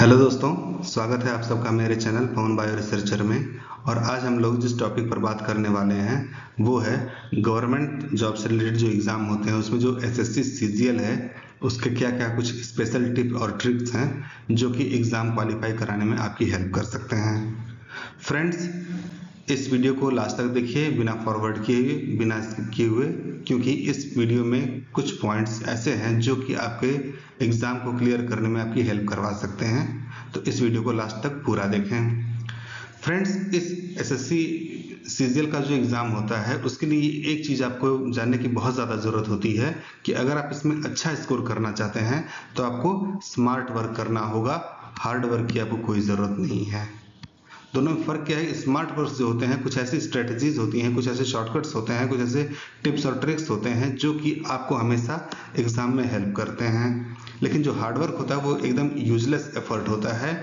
Hello दोस्तों, स्वागत है आप सबका मेरे चैनल पवन बायो रिसर्चर में। और आज हम लोग जिस टॉपिक पर बात करने वाले हैं वो है गवर्नमेंट जॉब से रिलेटेड जो एग्ज़ाम होते हैं उसमें जो एसएससी सीजीएल है उसके क्या क्या कुछ स्पेशल टिप और ट्रिक्स हैं जो कि एग्ज़ाम क्वालिफाई कराने में आपकी हेल्प कर सकते हैं। फ्रेंड्स, इस वीडियो को लास्ट तक देखिए बिना फॉरवर्ड किए हुए, बिना स्किप किए हुए, क्योंकि इस वीडियो में कुछ पॉइंट्स ऐसे हैं जो कि आपके एग्ज़ाम को क्लियर करने में आपकी हेल्प करवा सकते हैं। तो इस वीडियो को लास्ट तक पूरा देखें। फ्रेंड्स, इस एसएससी सीजीएल का जो एग्ज़ाम होता है उसके लिए एक चीज़ आपको जानने की बहुत ज़्यादा ज़रूरत होती है कि अगर आप इसमें अच्छा स्कोर करना चाहते हैं तो आपको स्मार्ट वर्क करना होगा, हार्ड वर्क की आपको कोई ज़रूरत नहीं है। दोनों में फ़र्क क्या है? स्मार्ट वर्क्स जो होते हैं कुछ ऐसी स्ट्रेटजीज होती हैं, कुछ ऐसे शॉर्टकट्स होते हैं, कुछ ऐसे टिप्स और ट्रिक्स होते हैं जो कि आपको हमेशा एग्ज़ाम में हेल्प करते हैं। लेकिन जो हार्ड वर्क होता है वो एकदम यूजलेस एफर्ट होता है,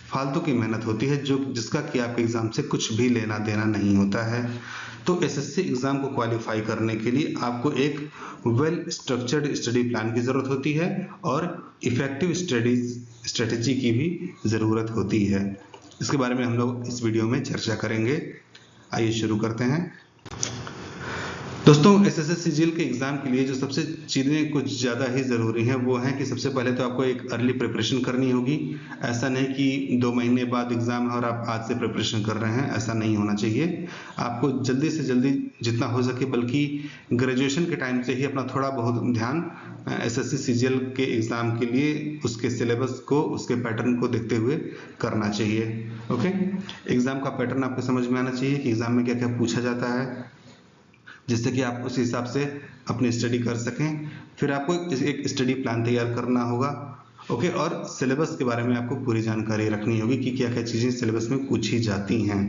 फालतू की मेहनत होती है जो जिसका कि आपके एग्ज़ाम से कुछ भी लेना देना नहीं होता है। तो एसएससी एग्ज़ाम को क्वालिफाई करने के लिए आपको एक वेल स्ट्रक्चर्ड स्टडी प्लान की ज़रूरत होती है और इफ़ेक्टिव स्ट्रेटजी की भी ज़रूरत होती है। इसके बारे में हम लोग इस वीडियो में चर्चा करेंगे। आइए शुरू करते हैं। दोस्तों, एसएससी सीजीएल के एग्ज़ाम के लिए जो सबसे चीज़ें कुछ ज़्यादा ही ज़रूरी हैं वो हैं कि सबसे पहले तो आपको एक अर्ली प्रिपरेशन करनी होगी। ऐसा नहीं कि 2 महीने बाद एग्ज़ाम है और आप आज से प्रिपरेशन कर रहे हैं, ऐसा नहीं होना चाहिए। आपको जल्दी से जल्दी जितना हो सके, बल्कि ग्रेजुएशन के टाइम से ही अपना थोड़ा बहुत ध्यान एसएससी सीजीएल के एग्ज़ाम के लिए उसके सिलेबस को, उसके पैटर्न को देखते हुए करना चाहिए। ओके, एग्ज़ाम का पैटर्न आपको समझ में आना चाहिए कि एग्ज़ाम में क्या क्या पूछा जाता है, जिससे कि आप उस हिसाब से अपनी स्टडी कर सकें। फिर आपको एक स्टडी प्लान तैयार करना होगा। ओके, और सिलेबस के बारे में आपको पूरी जानकारी रखनी होगी कि क्या क्या चीज़ें सिलेबस में पूछी जाती हैं।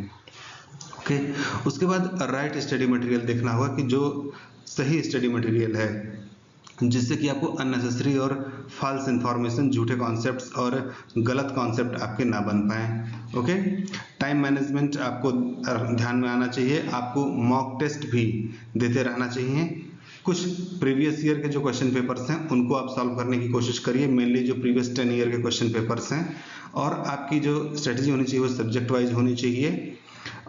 ओके, उसके बाद राइट स्टडी मटेरियल देखना होगा कि जो सही स्टडी मटेरियल है, जिससे कि आपको अननेसेसरी और फॉल्स इंफॉर्मेशन, झूठे कॉन्सेप्ट्स और गलत कॉन्सेप्ट आपके ना बन पाएँ। ओके, टाइम मैनेजमेंट आपको ध्यान में आना चाहिए। आपको मॉक टेस्ट भी देते रहना चाहिए। कुछ प्रीवियस ईयर के जो क्वेश्चन पेपर्स हैं उनको आप सॉल्व करने की कोशिश करिए, मेनली जो प्रीवियस 10 ईयर के क्वेश्चन पेपर्स हैं। और आपकी जो स्ट्रेटजी होनी चाहिए वो सब्जेक्ट वाइज होनी चाहिए।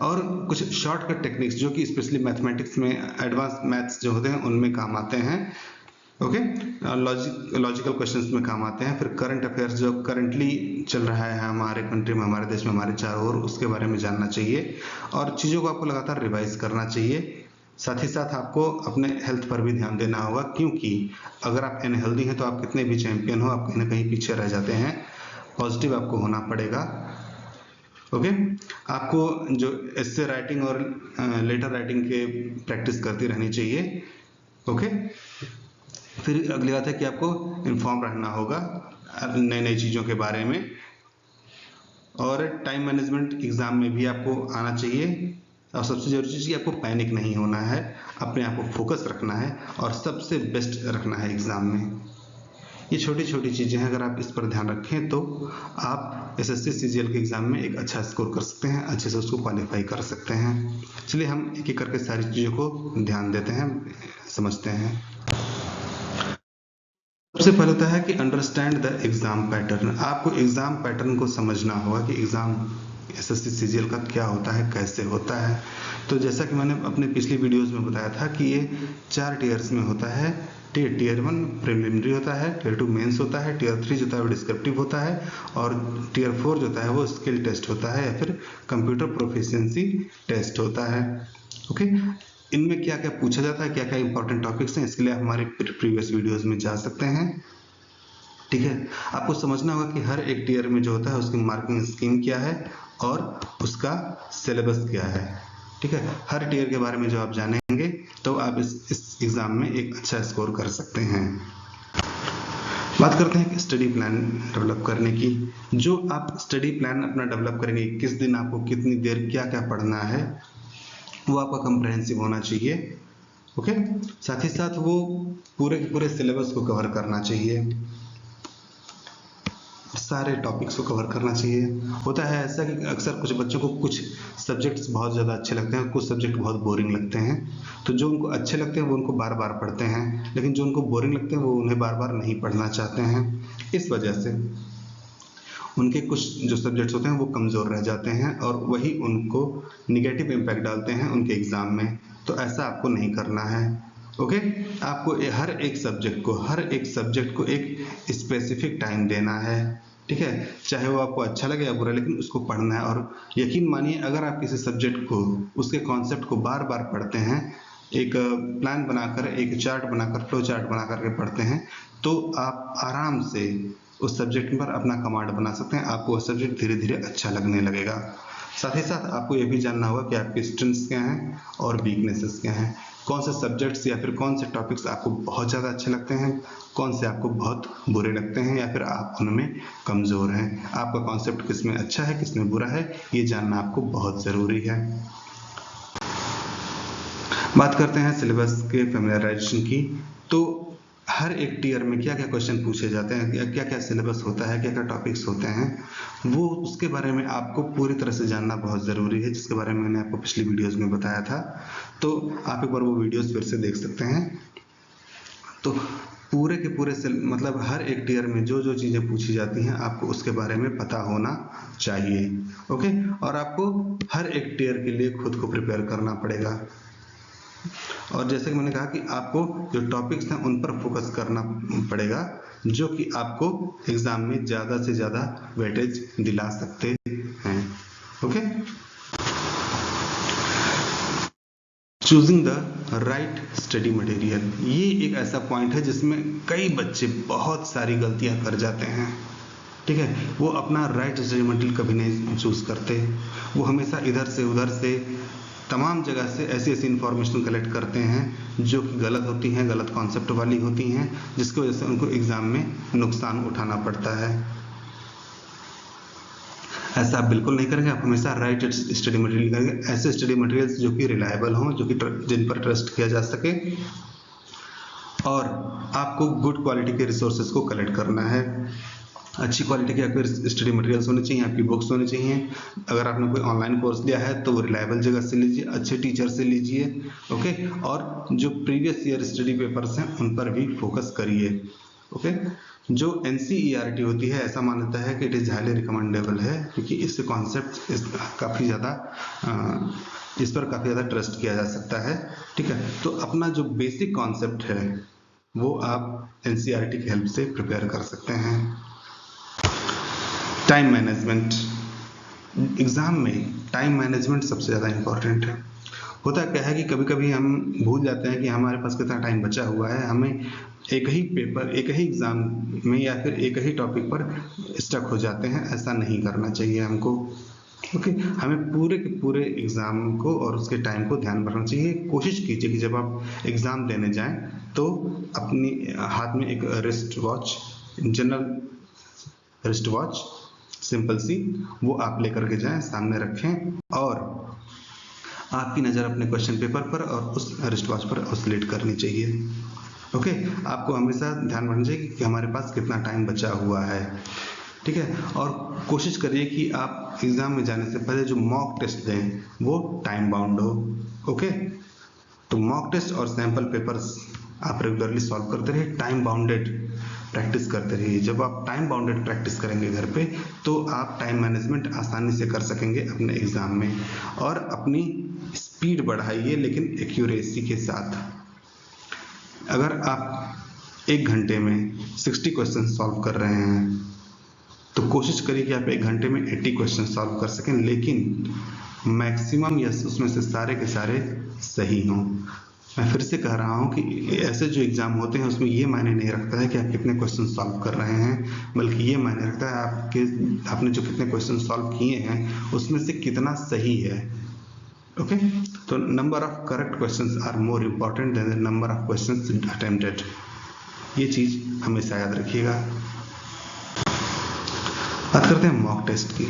और कुछ शॉर्टकट टेक्निक्स जो कि स्पेशली मैथमेटिक्स में, एडवांस मैथ्स जो होते हैं उनमें काम आते हैं। ओके, लॉजिकल क्वेश्चंस में काम आते हैं। फिर करंट अफेयर्स जो करंटली चल रहा है हमारे कंट्री में, हमारे देश में, हमारे चारों ओर, उसके बारे में जानना चाहिए। और चीज़ों को आपको लगातार रिवाइज करना चाहिए। साथ ही साथ आपको अपने हेल्थ पर भी ध्यान देना होगा, क्योंकि अगर आप अनहेल्दी हैं तो आप कितने भी चैंपियन हो, आप कहीं ना कहीं पीछे रह जाते हैं। पॉजिटिव आपको होना पड़ेगा। ओके, आपको जो एस्से राइटिंग और लेटर राइटिंग के प्रैक्टिस करती रहनी चाहिए। ओके, फिर अगली बात है कि आपको इन्फॉर्म रहना होगा नई नई चीज़ों के बारे में। और टाइम मैनेजमेंट एग्ज़ाम में भी आपको आना चाहिए। और सबसे ज़रूरी चीज़ कि आपको पैनिक नहीं होना है, अपने आप को फोकस रखना है और सबसे बेस्ट रखना है एग्ज़ाम में। ये छोटी छोटी चीज़ें हैं, अगर आप इस पर ध्यान रखें तो आप एसएससी सीजीएल के एग्ज़ाम में एक अच्छा स्कोर कर सकते हैं, अच्छे से उसको क्वालिफाई कर सकते हैं। चलिए हम एक एक करके सारी चीज़ों को ध्यान देते हैं, समझते हैं। सबसे पहले होता है कि अंडरस्टैंड द एग्ज़ाम पैटर्न। आपको एग्ज़ाम पैटर्न को समझना होगा कि एग्ज़ाम एसएससी सीजीएल का क्या होता है, कैसे होता है। तो जैसा कि मैंने अपने पिछली वीडियोस में बताया था कि ये 4 टीयर्स में होता है। टीयर 1 प्रिलिमिनरी होता है, टीयर 2 मेंस होता है, टीयर 3 जो होता है वो डिस्क्रिप्टिव होता है, और टीयर 4 जो होता है वो स्किल टेस्ट होता है या फिर कंप्यूटर प्रोफिशिएंसी टेस्ट होता है। ओके, इनमें क्या क्या पूछा जाता है, क्या क्या इंपॉर्टेंट टॉपिक्स हैं, इसके लिए आप हमारे प्रीवियस वीडियोस में जा सकते हैं। ठीक है, आपको समझना होगा कि हर एक टीयर में जो होता है उसकी मार्किंग स्कीम क्या है और उसका सिलेबस क्या है। ठीक है, हर टीयर के बारे में जो आप जानेंगे तो आप इस एग्ज़ाम में एक अच्छा स्कोर कर सकते हैं। बात करते हैं कि स्टडी प्लान डेवलप करने की। जो आप स्टडी प्लान अपना डेवलप करेंगे, किस दिन आपको कितनी देर क्या क्या पढ़ना है, वो आपका कंप्रहेंसिव होना चाहिए। ओके, साथ ही साथ वो पूरे के पूरे सिलेबस को कवर करना चाहिए, सारे टॉपिक्स को कवर करना चाहिए। होता है ऐसा कि अक्सर कुछ बच्चों को कुछ सब्जेक्ट्स बहुत ज़्यादा अच्छे लगते हैं, कुछ सब्जेक्ट बहुत बोरिंग लगते हैं। तो जो उनको अच्छे लगते हैं वो उनको बार बार पढ़ते हैं, लेकिन जो उनको बोरिंग लगते हैं वो उन्हें बार बार नहीं पढ़ना चाहते हैं। इस वजह से उनके कुछ जो सब्जेक्ट्स होते हैं वो कमज़ोर रह जाते हैं और वही उनको निगेटिव इम्पैक्ट डालते हैं उनके एग्ज़ाम में। तो ऐसा आपको नहीं करना है। ओके, आपको हर एक सब्जेक्ट को एक स्पेसिफिक टाइम देना है, ठीक है, चाहे वो आपको अच्छा लगे या बुरा, लेकिन उसको पढ़ना है। और यकीन मानिए, अगर आप किसी सब्जेक्ट को, उसके कॉन्सेप्ट को बार बार पढ़ते हैं, एक प्लान बनाकर, एक चार्ट बनाकर, फ्लो चार्ट बना करके पढ़ते हैं, तो आप आराम से उस सब्जेक्ट पर अपना कमांड बना सकते हैं। आपको वह सब्जेक्ट धीरे धीरे अच्छा लगने लगेगा। साथ ही साथ आपको ये भी जानना होगा कि आपके स्ट्रेंथ्स क्या हैं और वीकनेसेस क्या हैं, कौन से सब्जेक्ट्स या फिर कौन से टॉपिक्स आपको बहुत ज़्यादा अच्छे लगते हैं, कौन से आपको बहुत बुरे लगते हैं या फिर आप उनमें कमज़ोर हैं। आपका कॉन्सेप्ट किस में अच्छा है, किस में बुरा है, ये जानना आपको बहुत ज़रूरी है। बात करते हैं सिलेबस के फैमिलियराइजेशन की। तो हर एक टीयर में क्या क्या क्वेश्चन पूछे जाते हैं, क्या क्या सिलेबस होता है, क्या क्या टॉपिक्स होते हैं, वो उसके बारे में आपको पूरी तरह से जानना बहुत ज़रूरी है, जिसके बारे में मैंने आपको पिछली वीडियोस में बताया था। तो आप एक बार वो वीडियोस फिर से देख सकते हैं। तो पूरे के पूरे मतलब हर एक टीयर में जो जो चीज़ें पूछी जाती हैं आपको उसके बारे में पता होना चाहिए। ओके, और आपको हर एक टीयर के लिए खुद को प्रिपेयर करना पड़ेगा। और जैसे कि मैंने कहा कि आपको जो टॉपिक्स हैं उन पर फोकस करना पड़ेगा, जो कि आपको एग्जाम में ज़्यादा से ज़्यादा वेटेज दिला सकते हैं। Okay, choosing the right study material, ये एक ऐसा पॉइंट है जिसमें कई बच्चे बहुत सारी गलतियां कर जाते हैं। ठीक है, वो अपना राइट स्टडी मटेरियल कभी नहीं चूज करते, वो हमेशा इधर से उधर से तमाम जगह से ऐसी ऐसी इंफॉर्मेशन कलेक्ट करते हैं जो कि गलत होती हैं, गलत कॉन्सेप्ट वाली होती हैं, जिसकी वजह से उनको एग्जाम में नुकसान उठाना पड़ता है। ऐसा आप बिल्कुल नहीं करेंगे, आप हमेशा राइट स्टडी मटेरियल करेंगे, ऐसे स्टडी मटेरियल्स जो कि रिलायबल हों, जो कि जिन पर ट्रस्ट किया जा सके, और आपको गुड क्वालिटी के रिसोर्सेज को कलेक्ट करना है। अच्छी क्वालिटी के आपके स्टडी मटेरियल्स होने चाहिए, आपकी बुक्स होनी चाहिए। अगर आपने कोई ऑनलाइन कोर्स लिया है तो वो रिलायबल जगह से लीजिए, अच्छे टीचर से लीजिए। ओके, और जो प्रीवियस ईयर स्टडी पेपर्स हैं उन पर भी फोकस करिए। ओके, जो NCERT होती है, ऐसा मान्यता है कि इट इज़ हाईली रिकमेंडेबल है, क्योंकि इससे कॉन्सेप्ट काफ़ी ज़्यादा इस पर काफ़ी ज़्यादा ट्रस्ट किया जा सकता है। ठीक है, तो अपना जो बेसिक कॉन्सेप्ट है वो आप NCERT की हेल्प से प्रिपेयर कर सकते हैं। टाइम मैनेजमेंट, एग्ज़ाम में टाइम मैनेजमेंट सबसे ज़्यादा इम्पॉर्टेंट है। होता क्या है कि कभी कभी हम भूल जाते हैं कि हमारे पास कितना टाइम बचा हुआ है, हमें एक ही पेपर, एक ही एग्ज़ाम में या फिर एक ही टॉपिक पर स्टक हो जाते हैं। ऐसा नहीं करना चाहिए हमको। ओके, हमें पूरे के पूरे एग्ज़ाम को और उसके टाइम को ध्यान रखना चाहिए। कोशिश कीजिए कि जब आप एग्ज़ाम देने जाएं तो अपनी हाथ में एक wrist watch, general wrist watch simple सी, वो आप लेकर के जाएं, सामने रखें और आपकी नज़र अपने क्वेश्चन पेपर पर और उस रिस्ट वॉच पर ऑसिलेट करनी चाहिए। ओके, आपको हमेशा ध्यान रखना चाहिए कि हमारे पास कितना टाइम बचा हुआ है। ठीक है, और कोशिश करिए कि आप एग्ज़ाम में जाने से पहले जो मॉक टेस्ट दें वो टाइम बाउंड हो। ओके, तो मॉक टेस्ट और सैम्पल पेपर्स आप रेगुलरली सॉल्व करते रहिए, टाइम बाउंडेड प्रैक्टिस करते रहिए। जब आप टाइम बाउंडेड प्रैक्टिस करेंगे घर पे तो आप टाइम मैनेजमेंट आसानी से कर सकेंगे अपने एग्ज़ाम में, और अपनी स्पीड बढ़ाइए लेकिन एक्यूरेसी के साथ। अगर आप 1 घंटे में 60 क्वेश्चन सॉल्व कर रहे हैं तो कोशिश करिए कि आप 1 घंटे में 80 क्वेश्चन सॉल्व कर सकें, लेकिन मैक्सिमम या उसमें से सारे के सारे सही हों। मैं फिर से कह रहा हूं कि ऐसे जो एग्ज़ाम होते हैं उसमें ये मायने नहीं रखता है कि आप कितने क्वेश्चन सॉल्व कर रहे हैं, बल्कि ये मायने रखता है आपने जो कितने क्वेश्चन सॉल्व किए हैं उसमें से कितना सही है। ओके, तो number of correct questions are more important than the number of questions attempted, ये चीज़ हमेशा याद रखिएगा। बात करते हैं मॉक टेस्ट की।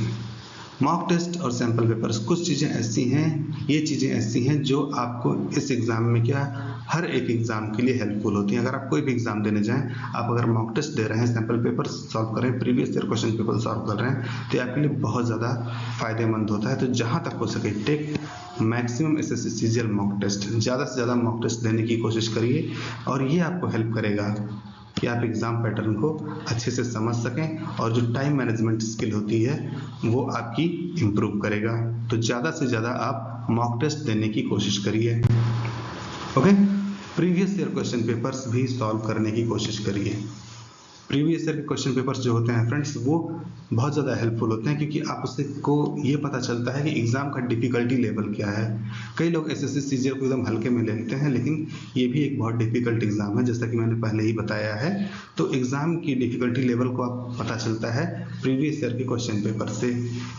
मॉक टेस्ट और सैम्पल पेपर्स कुछ चीज़ें ऐसी हैं, ये चीज़ें ऐसी हैं जो आपको इस एग्ज़ाम में क्या हर एक एग्ज़ाम के लिए हेल्पफुल होती हैं। अगर आप कोई भी एग्ज़ाम देने जाएं, आप अगर मॉक टेस्ट दे रहे हैं, सैम्पल पेपर सॉल्व कर रहे हैं, previous year question paper solve कर रहे हैं, तो आपके लिए बहुत ज़्यादा फायदेमंद होता है। तो जहाँ तक हो सके take maximum SSC CGL mock test, ज़्यादा से ज़्यादा मॉक टेस्ट देने की कोशिश करिए और ये आपको हेल्प करेगा कि आप एग्ज़ाम पैटर्न को अच्छे से समझ सकें और जो टाइम मैनेजमेंट स्किल होती है वो आपकी इम्प्रूव करेगा। तो ज़्यादा से ज़्यादा आप मॉक टेस्ट देने की कोशिश करिए। Okay, previous year question papers भी सॉल्व करने की कोशिश करिए। प्रीवियस ईयर के क्वेश्चन पेपर्स जो होते हैं फ्रेंड्स वो बहुत ज़्यादा हेल्पफुल होते हैं, क्योंकि आप उससे को ये पता चलता है कि एग्ज़ाम का डिफ़िकल्टी लेवल क्या है। कई लोग एसएससी सीजीएल को एकदम हल्के में ले लेते हैं, लेकिन ये भी एक बहुत डिफ़िकल्ट एग्ज़ाम है, जैसा कि मैंने पहले ही बताया है। तो एग्ज़ाम की डिफ़िकल्टी लेवल को आप पता चलता है प्रीवियस ईयर के क्वेश्चन पेपर से।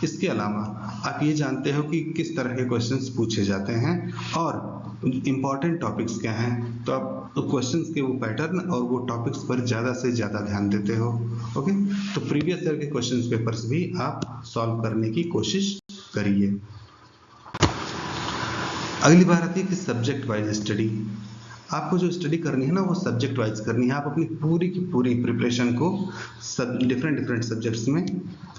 इसके अलावा आप ये जानते हो कि किस तरह के क्वेश्चन पूछे जाते हैं और इम्पॉर्टेंट टॉपिक्स क्या हैं। तो आप क्वेश्चंस के वो पैटर्न और वो टॉपिक्स पर ज़्यादा से ज़्यादा ध्यान देते हो। ओके, तो प्रीवियस ईयर के क्वेश्चंस पेपर्स भी आप सॉल्व करने की कोशिश करिए। अगली बात आती है कि सब्जेक्ट वाइज स्टडी। आपको जो स्टडी करनी है ना वो सब्जेक्ट वाइज करनी है। आप अपनी पूरी की पूरी प्रिपरेशन को सब डिफरेंट सब्जेक्ट्स में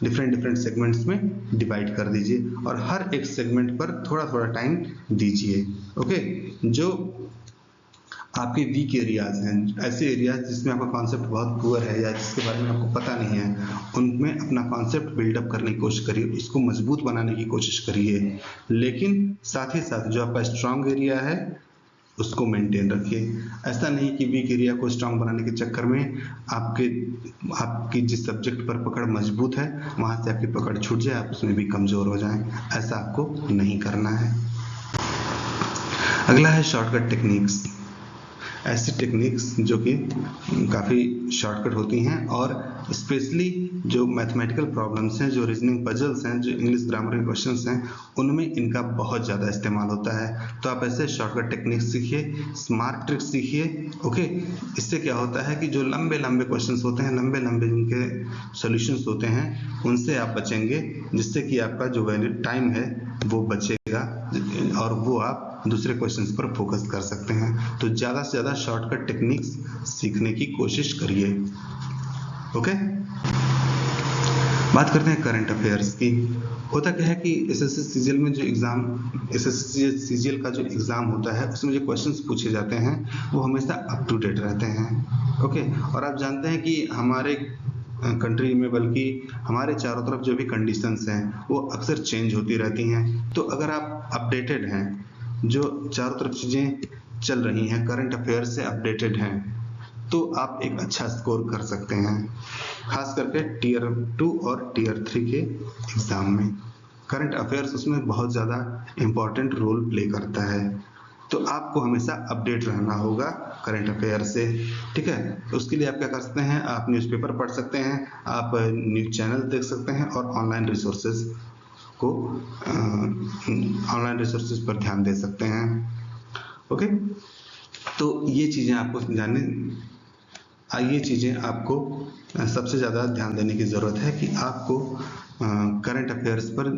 डिफरेंट सेगमेंट्स में डिवाइड कर दीजिए और हर एक सेगमेंट पर थोड़ा थोड़ा टाइम दीजिए। ओके, जो आपके वीक एरियाज हैं, ऐसे एरियाज जिसमें आपका कॉन्सेप्ट बहुत पुअर है या जिसके बारे में आपको पता नहीं है, उनमें अपना कॉन्सेप्ट बिल्डअप करने की कोशिश करिए, उसको मजबूत बनाने की कोशिश करिए। लेकिन साथ ही साथ जो आपका स्ट्रांग एरिया है उसको मेंटेन रखिए। ऐसा नहीं कि वीक एरिया को स्ट्रांग बनाने के चक्कर में आपकी जिस सब्जेक्ट पर पकड़ मजबूत है वहाँ से आपकी पकड़ छूट जाए, आप उसमें भी कमज़ोर हो जाएं। ऐसा आपको नहीं करना है। अगला है शॉर्टकट टेक्निक्स। ऐसी टेक्निक्स जो कि काफ़ी शॉर्टकट होती हैं और स्पेशली जो मैथमेटिकल प्रॉब्लम्स हैं, जो रीजनिंग पजल्स हैं, जो इंग्लिश ग्रामर के क्वेश्चंस हैं, उनमें इनका बहुत ज़्यादा इस्तेमाल होता है। तो आप ऐसे शॉर्टकट टेक्निक्स सीखिए, स्मार्ट ट्रिक्स सीखिए। ओके, इससे क्या होता है कि जो लंबे लंबे क्वेश्चंस होते हैं, लंबे लंबे जिनके सॉल्यूशंस होते हैं, उनसे आप बचेंगे, जिससे कि आपका जो वैल्यू टाइम है वो बचेगा और वो आप दूसरे क्वेश्चंस पर फोकस कर सकते हैं। तो ज़्यादा से ज़्यादा शॉर्टकट टेक्निक्स सीखने की कोशिश करिए। ओके, बात करते हैं करंट अफेयर्स की। होता क्या है कि एसएससी सीजीएल में जो एग्ज़ाम एसएससी सीजीएल का जो एग्ज़ाम होता है उसमें जो क्वेश्चंस पूछे जाते हैं वो हमेशा अप टू डेट रहते हैं। ओके, और आप जानते हैं कि हमारे कंट्री में, बल्कि हमारे चारों तरफ जो भी कंडीशंस हैं वो अक्सर चेंज होती रहती हैं। तो अगर आप अपडेटेड हैं, जो चारों तरफ चीज़ें चल रही हैं, करंट अफेयर से अपडेटेड हैं, तो आप एक अच्छा स्कोर कर सकते हैं। खास करके टीयर 2 और टीयर 3 के एग्ज़ाम में करंट अफेयर्स उसमें बहुत ज़्यादा इम्पॉर्टेंट रोल प्ले करता है। तो आपको हमेशा अपडेट रहना होगा करंट अफेयर से। ठीक है, तो उसके लिए आप क्या कर सकते हैं, आप न्यूज़पेपर पढ़ सकते हैं, आप न्यूज़ चैनल देख सकते हैं और ऑनलाइन रिसोर्सेज पर ध्यान दे सकते हैं। ओके, तो ये चीज़ें आपको सबसे ज़्यादा ध्यान देने की ज़रूरत है कि आपको करंट अफेयर्स पर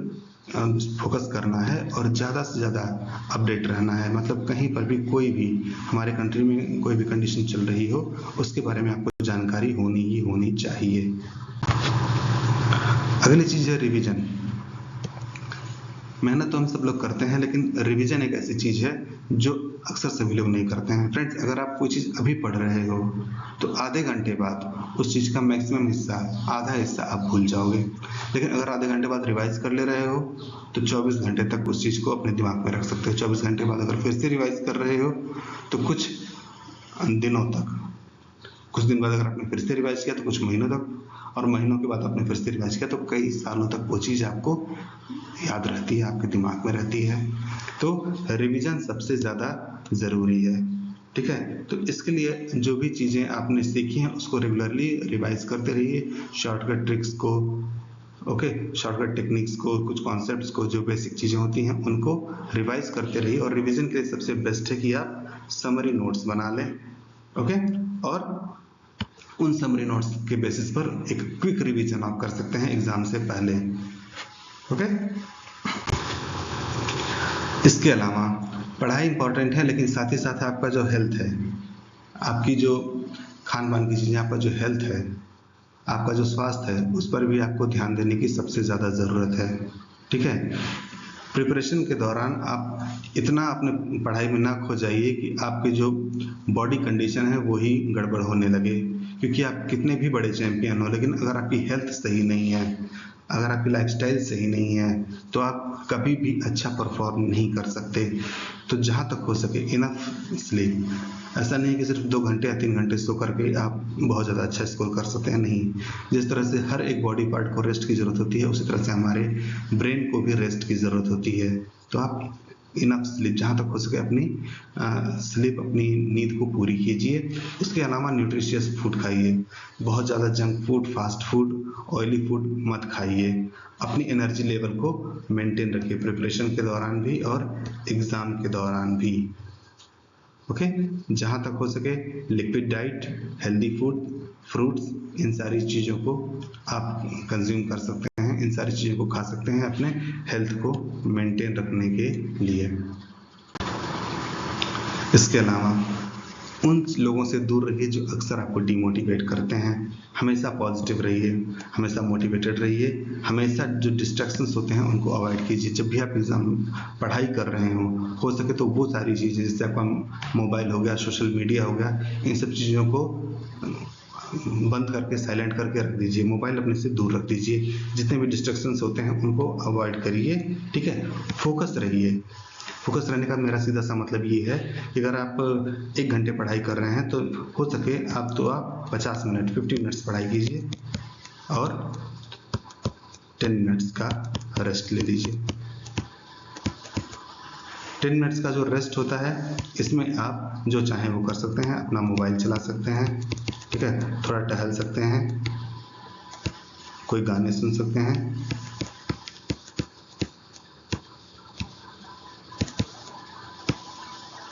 फोकस करना है और ज़्यादा से ज़्यादा अपडेट रहना है। मतलब कहीं पर भी कोई भी हमारे कंट्री में कोई भी कंडीशन चल रही हो उसके बारे में आपको जानकारी होनी ही होनी चाहिए। अगली चीज़ है रिवीजन। मेहनत तो हम सब लोग करते हैं, लेकिन रिवीजन एक ऐसी चीज़ है जो अक्सर सभी लोग नहीं करते हैं। फ्रेंड्स, अगर आप कोई चीज़ अभी पढ़ रहे हो तो आधे घंटे बाद उस चीज़ का मैक्सिमम हिस्सा, आधा हिस्सा आप भूल जाओगे। लेकिन अगर आधे घंटे बाद रिवाइज कर ले रहे हो तो 24 घंटे तक उस चीज़ को अपने दिमाग में रख सकते हो। 24 घंटे बाद अगर फिर से रिवाइज कर रहे हो तो कुछ दिन बाद अगर आपने फिर से रिवाइज किया तो कुछ महीनों तक, और महीनों के बाद आपने फिर से रिवाइज किया तो कई सालों तक वो चीज़ आपको याद रहती है, आपके दिमाग में रहती है। तो रिवीजन सबसे ज़्यादा ज़रूरी है। ठीक है, तो इसके लिए जो भी चीज़ें आपने सीखी हैं उसको रेगुलरली रिवाइज करते रहिए। शॉर्टकट ट्रिक्स को, ओके, शॉर्टकट टेक्निक्स को, कुछ कॉन्सेप्ट्स को, जो बेसिक चीज़ें होती हैं उनको रिवाइज करते रहिए। और रिवीजन के लिए सबसे बेस्ट है कि आप समरी नोट्स बना लें। ओके, और उन समरी नोट्स के बेसिस पर एक क्विक रिवीजन आप कर सकते हैं एग्जाम से पहले। ओके, इसके अलावा पढ़ाई इंपॉर्टेंट है, लेकिन साथ ही साथ आपका जो हेल्थ है, आपकी जो खान पान की चीज़ें, आपका जो हेल्थ है, आपका जो स्वास्थ्य है, उस पर भी आपको ध्यान देने की सबसे ज़्यादा ज़रूरत है। ठीक है, प्रिपरेशन के दौरान आप इतना अपने पढ़ाई में ना खो जाइए कि आपकी जो बॉडी कंडीशन है वही गड़बड़ होने लगे। क्योंकि आप कितने भी बड़े चैंपियन हो, लेकिन अगर आपकी हेल्थ सही नहीं है, अगर आपकी लाइफस्टाइल सही नहीं है, तो आप कभी भी अच्छा परफॉर्म नहीं कर सकते। तो जहाँ तक हो सके इनफ स्लीप। ऐसा नहीं है कि सिर्फ 2 घंटे या 3 घंटे सो करके आप बहुत ज़्यादा अच्छा स्कोर कर सकते हैं, नहीं। जिस तरह से हर एक बॉडी पार्ट को रेस्ट की ज़रूरत होती है, उसी तरह से हमारे ब्रेन को भी रेस्ट की ज़रूरत होती है। तो आप इनफ स्लीप, जहाँ तक हो सके अपनी स्लीप, अपनी नींद को पूरी कीजिए। उसके अलावा न्यूट्रिशियस फूड खाइए, बहुत ज़्यादा junk food, fast food, oily food मत खाइए। अपनी एनर्जी लेवल को मेंटेन रखिए, प्रिपरेशन के दौरान भी और एग्ज़ाम के दौरान भी। ओके, जहाँ तक हो सके liquid diet, healthy food, fruits, इन सारी चीज़ों को आप कंज्यूम कर सकते हैं, इन सारी चीज़ों को खा सकते हैं अपने हेल्थ को मेंटेन रखने के लिए। इसके अलावा उन लोगों से दूर रहिए जो अक्सर आपको डिमोटिवेट करते हैं। हमेशा पॉजिटिव रहिए, हमेशा मोटिवेटेड रहिए, हमेशा जो डिस्ट्रैक्शंस होते हैं उनको अवॉइड कीजिए। जब भी आप एग्ज़ाम पढ़ाई कर रहे हो सके तो वो सारी चीज़ें, जैसे आपका मोबाइल हो गया, सोशल मीडिया हो गया, इन सब चीज़ों को बंद करके, साइलेंट करके रख दीजिए। मोबाइल अपने से दूर रख दीजिए। जितने भी डिस्ट्रैक्शंस होते हैं उनको अवॉइड करिए, ठीक है। फोकस रहिए। फोकस रहने का मेरा सीधा सा मतलब ये है कि अगर आप 1 घंटे पढ़ाई कर रहे हैं तो हो सके आप 50 मिनट, 50 मिनट्स पढ़ाई कीजिए और 10 मिनट्स का रेस्ट ले लीजिए। 10 मिनट्स का जो रेस्ट होता है, इसमें आप जो चाहें वो कर सकते हैं। अपना मोबाइल चला सकते हैं, ठीक है, थोड़ा टहल सकते हैं, कोई गाने सुन सकते हैं,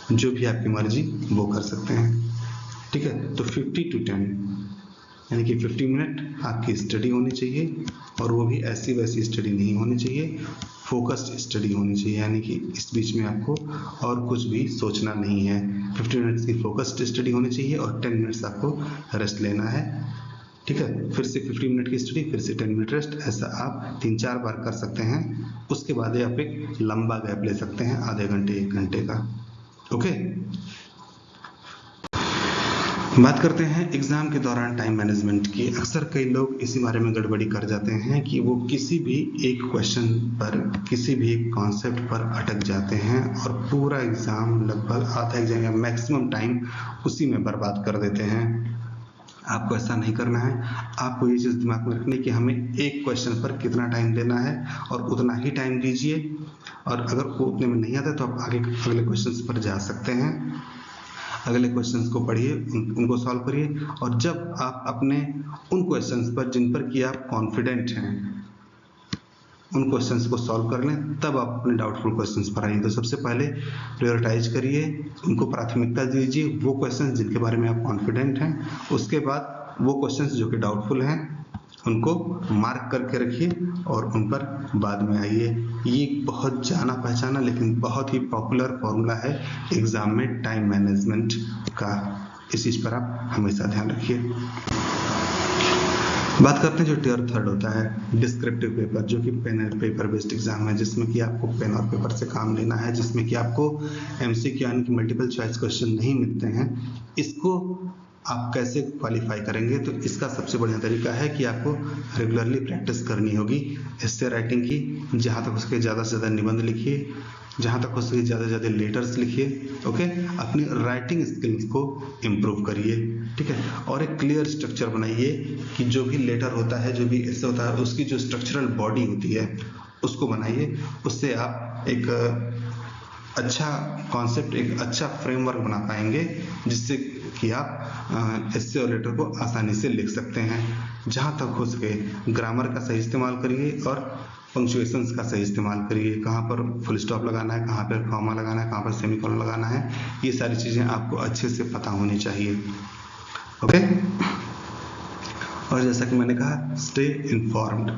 जो भी आपकी मर्जी वो कर सकते हैं, ठीक है। तो 50 to 10 यानी कि 50 मिनट आपकी स्टडी होनी चाहिए, और वो भी ऐसी वैसी स्टडी नहीं होनी चाहिए, फोकस्ड स्टडी होनी चाहिए। यानी कि इस बीच में आपको और कुछ भी सोचना नहीं है। 50 मिनट्स की फोकस्ड स्टडी होनी चाहिए और 10 मिनट्स आपको रेस्ट लेना है, ठीक है। फिर से 50 मिनट की स्टडी, फिर से 10 मिनट रेस्ट, ऐसा आप 3-4 बार कर सकते हैं। उसके बाद आप एक लंबा गैप ले सकते हैं, आधे घंटे, 1 घंटे का। ओके, बात करते हैं एग्ज़ाम के दौरान टाइम मैनेजमेंट की। अक्सर कई लोग इसी बारे में गड़बड़ी कर जाते हैं कि वो किसी भी एक क्वेश्चन पर, किसी भी एक कॉन्सेप्ट पर अटक जाते हैं और पूरा एग्ज़ाम, लगभग आधा एग्जाम या मैक्सिमम टाइम उसी में बर्बाद कर देते हैं। आपको ऐसा नहीं करना है। आपको ये चीज़ दिमाग में रखनी है कि हमें एक क्वेश्चन पर कितना टाइम देना है और उतना ही टाइम दीजिए, और अगर वो उतने में नहीं आता तो आप आगे अगले क्वेश्चन पर जा सकते हैं। अगले क्वेश्चंस को पढ़िए, उनको सॉल्व करिए, और जब आप अपने उन क्वेश्चंस पर जिन पर कि आप कॉन्फिडेंट हैं, उन क्वेश्चंस को सॉल्व कर लें, तब आप अपने डाउटफुल क्वेश्चंस पर आइए। तो सबसे पहले प्रायोरिटाइज करिए, उनको प्राथमिकता दीजिए, वो क्वेश्चंस जिनके बारे में आप कॉन्फिडेंट हैं। उसके बाद वो क्वेश्चंस जो कि डाउटफुल हैं उनको मार्क करके रखिए और उन पर बाद में आइए। ये बहुत जाना पहचाना लेकिन बहुत ही पॉपुलर फॉर्मूला है एग्जाम में टाइम मैनेजमेंट का। इस चीज़ पर आप हमेशा ध्यान रखिए। बात करते हैं जो टियर 3 होता है, डिस्क्रिप्टिव पेपर, जो कि pen and paper based exam है, जिसमें कि आपको पेन और पेपर से काम लेना है, जिसमें कि आपको एमसीक्यू यानी कि मल्टीपल चॉइस क्वेश्चन नहीं मिलते हैं। इसको आप कैसे क्वालिफाई करेंगे? तो इसका सबसे बढ़िया तरीका है कि आपको रेगुलरली प्रैक्टिस करनी होगी एस्से राइटिंग की। जहाँ तक हो सके ज़्यादा से ज़्यादा निबंध लिखिए, जहाँ तक हो सके ज़्यादा से ज़्यादा लेटर्स लिखिए। ओके, अपनी राइटिंग स्किल्स को इम्प्रूव करिए, ठीक है। और एक क्लियर स्ट्रक्चर बनाइए कि जो भी लेटर होता है, जो भी एस्से होता है, उसकी जो स्ट्रक्चरल बॉडी होती है उसको बनाइए। उससे आप एक अच्छा कॉन्सेप्ट, एक अच्छा फ्रेमवर्क बना पाएंगे, जिससे कि आप एस्से और लेटर को आसानी से लिख सकते हैं। जहाँ तक हो सके ग्रामर का सही इस्तेमाल करिए और पंक्चुएशंस का सही इस्तेमाल करिए। कहाँ पर फुल स्टॉप लगाना है, कहाँ पर कॉमा लगाना है, कहाँ पर सेमीकोलन लगाना है, ये सारी चीज़ें आपको अच्छे से पता होनी चाहिए। ओके, और जैसा कि मैंने कहा, स्टे इन्फॉर्म्ड,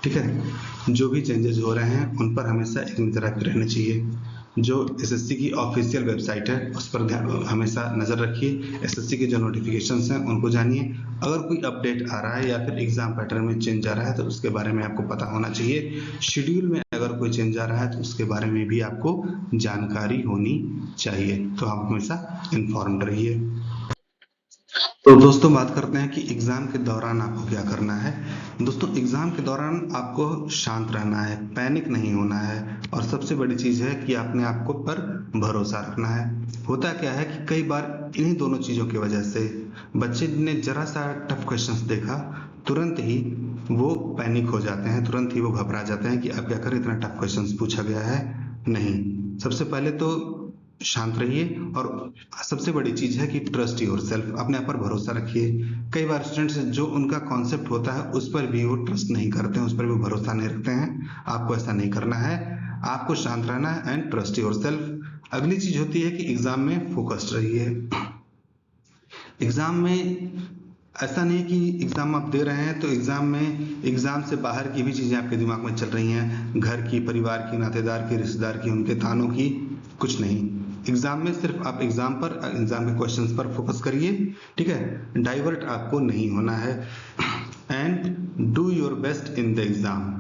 ठीक है। जो भी चेंजेस हो रहे हैं उन पर हमेशा एक नज़र रखे रहना चाहिए। जो एसएससी की ऑफिशियल वेबसाइट है उस पर हमेशा नज़र रखिए। एसएससी के जो नोटिफिकेशंस हैं उनको जानिए। अगर कोई अपडेट आ रहा है या फिर एग्जाम पैटर्न में चेंज आ रहा है तो उसके बारे में आपको पता होना चाहिए। शेड्यूल में अगर कोई चेंज आ रहा है तो उसके बारे में भी आपको जानकारी होनी चाहिए। तो आप हमेशा इन्फॉर्म्ड रहिए। तो दोस्तों बात करते हैं कि एग्ज़ाम के दौरान आपको क्या करना है। दोस्तों एग्ज़ाम के दौरान आपको शांत रहना है, पैनिक नहीं होना है और सबसे बड़ी चीज़ है कि अपने आप को पर भरोसा रखना है। होता क्या है कि कई बार इन्हीं दोनों चीज़ों की वजह से बच्चे ने ज़रा सा टफ क्वेश्चंस देखा, तुरंत ही वो पैनिक हो जाते हैं, तुरंत ही वो घबरा जाते हैं कि अब क्या करें, इतना टफ क्वेश्चंस पूछा गया है। नहीं, सबसे पहले तो शांत रहिए और सबसे बड़ी चीज है कि ट्रस्ट योर सेल्फ, अपने आप पर भरोसा रखिए। कई बार स्टूडेंट्स जो उनका कॉन्सेप्ट होता है उस पर भी वो ट्रस्ट नहीं करते हैं, उस पर भी भरोसा नहीं रखते हैं। आपको ऐसा नहीं करना है, आपको शांत रहना है एंड ट्रस्ट योर सेल्फ। अगली चीज होती है कि एग्जाम में फोकस्ड रहिए। एग्जाम में ऐसा नहीं कि एग्जाम आप दे रहे हैं तो एग्जाम में एग्जाम से बाहर की भी चीजें आपके दिमाग में चल रही हैं, घर की, परिवार की, नातेदार की, रिश्तेदार की, उनके तानों की, कुछ नहीं। एग्जाम में सिर्फ आप एग्जाम के क्वेश्चंस पर फोकस करिए, ठीक है। डाइवर्ट आपको नहीं होना है and do your best in the exam.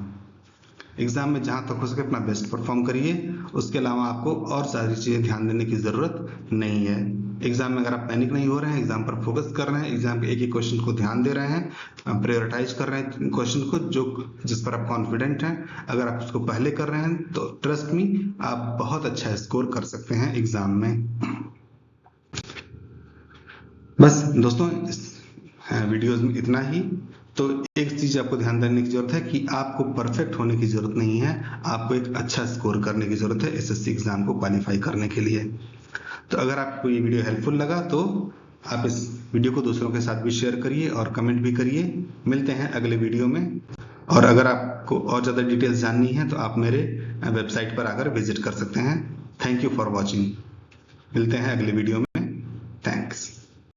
Exam में जहां तक हो सके अपना बेस्ट परफॉर्म करिए, उसके अलावा आपको और सारी चीजें ध्यान देने की जरूरत नहीं है। एग्जाम में अगर आप पैनिक नहीं हो रहे हैं, एग्जाम पर फोकस कर रहे हैं, एग्जाम के एक एक क्वेश्चन को ध्यान दे रहे हैं, प्रायोरिटाइज कर रहे हैं क्वेश्चन को जो जिस पर आप कॉन्फिडेंट हैं, अगर आप उसको पहले कर रहे हैं तो ट्रस्ट मी आप बहुत अच्छा स्कोर कर सकते हैं एग्जाम में। बस दोस्तों इस वीडियोज में इतना ही। तो एक चीज आपको ध्यान देने की जरूरत है कि आपको परफेक्ट होने की जरूरत नहीं है, आपको एक अच्छा स्कोर करने की जरूरत है एसएससी एग्जाम को क्वालिफाई करने के लिए। तो अगर आपको ये वीडियो हेल्पफुल लगा तो आप इस वीडियो को दूसरों के साथ भी शेयर करिए और कमेंट भी करिए। मिलते हैं अगले वीडियो में। और अगर आपको और ज़्यादा डिटेल्स जाननी है तो आप मेरे वेबसाइट पर आकर विजिट कर सकते हैं। Thank you for watching. मिलते हैं अगले वीडियो में।